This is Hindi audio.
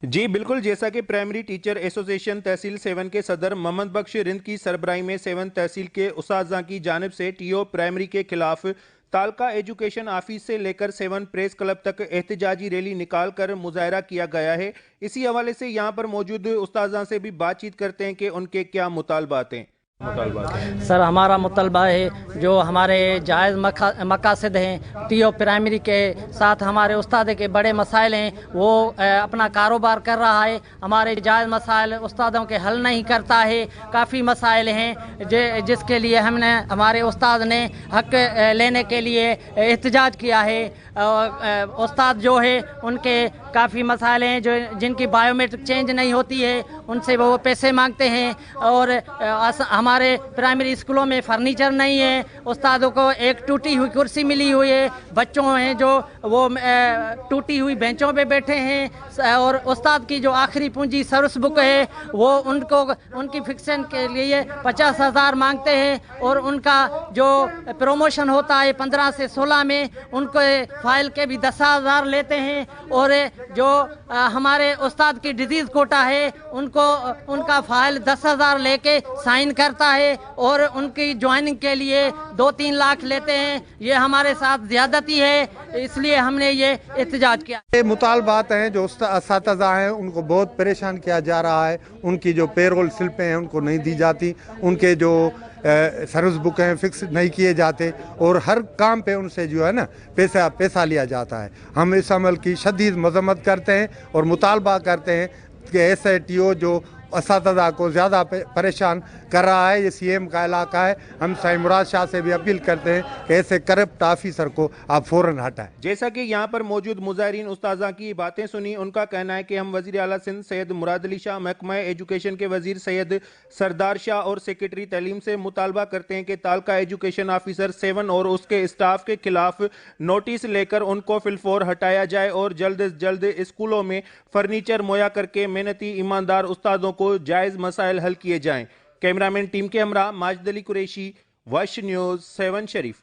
जी बिल्कुल, जैसा कि प्राइमरी टीचर एसोसिएशन तहसील 7 के सदर मोहम्मद बख्श रिंद की सरबराही में 7 तहसील के उस्ताज़ा की जानिब से टीओ प्राइमरी के खिलाफ तालका एजुकेशन ऑफिस से लेकर 7 प्रेस क्लब तक एहतजाजी रैली निकाल कर मुजाहरा किया गया है। इसी हवाले से यहाँ पर मौजूद उस्ताज़ा से भी बातचीत करते हैं कि उनके क्या मुतालबात हैं। सर, हमारा मुतलबा है जो हमारे जायज़ मकासद हैं, टीओ प्राइमरी के साथ हमारे उस्ताद के बड़े मसाइल हैं, वो अपना कारोबार कर रहा है। हमारे जायज़ मसाइल उस्तादों के हल नहीं करता है। काफ़ी मसाइल हैं जिसके लिए हमने हमारे उस्ताद ने हक लेने के लिए एहतजाज किया है। उस्ताद जो है उनके काफ़ी मसाइल हैं जो जिनकी बायोमेट्रिक चेंज नहीं होती है, उनसे वो पैसे मांगते हैं। और हमारे प्राइमरी स्कूलों में फर्नीचर नहीं है। उस्तादों को एक टूटी हुई कुर्सी मिली हुई है, बच्चों हैं जो वो टूटी हुई बेंचों पे बैठे हैं। और उस्ताद की जो आखिरी पूंजी सर्विस बुक है वो उनकी फिक्सन के लिए 50,000 मांगते हैं। और उनका जो प्रमोशन होता है 15 से 16 में, उनको फाइल के भी 10,000 लेते हैं। और जो हमारे उस्ताद की डिजीज़ कोटा है उनका फाइल 10,000 लेके साइन करता है और उनकी ज्वाइनिंग के लिए 2-3 लाख लेते हैं। ये हमारे साथ ज़्यादती है, इसलिए हमने ये एहतजाज किया। ये मुतालबात हैं जो असातिज़ा हैं उनको बहुत परेशान किया जा रहा है। उनकी जो पेरोल स्लिपें हैं उनको नहीं दी जाती, उनके जो सर्विस बुक हैं फिक्स नहीं किए जाते और हर काम पे उनसे जो है ना पैसा लिया जाता है। हम इस अमल की शदीद मजम्मत करते हैं और मुतालबा करते हैं कि ऐसे टीओ जो असातिज़ा को ज़्यादा परेशान कर रहा है, ये सीएम का इलाका है। हम साईं मुराद शाह से भी अपील करते हैं कि ऐसे करप्ट ऑफिसर को आप फौरन हटाएं। जैसा कि यहाँ पर मौजूद मुजाहिरीन उस्ताज़ा की बातें सुनी, उनका कहना है कि हम वज़ीर आला सिंध सैयद मुराद अली शाह, महकमा एजुकेशन के वज़ीर सैयद सरदार शाह और सेक्रेटरी तालीम से मुतालबा करते हैं कि तालका एजुकेशन ऑफिसर 7 और उसके स्टाफ के खिलाफ नोटिस लेकर उनको फिलफौर हटाया जाए और जल्द से जल्द स्कूलों में फर्नीचर मुहैया करके मेहनती ईमानदार उस्तादों को जायज़ मसाइल हल किए जाएं। कैमरामैन टीम के हमरा माजिद अली कुरैशी, वश न्यूज़ 7 शरीफ।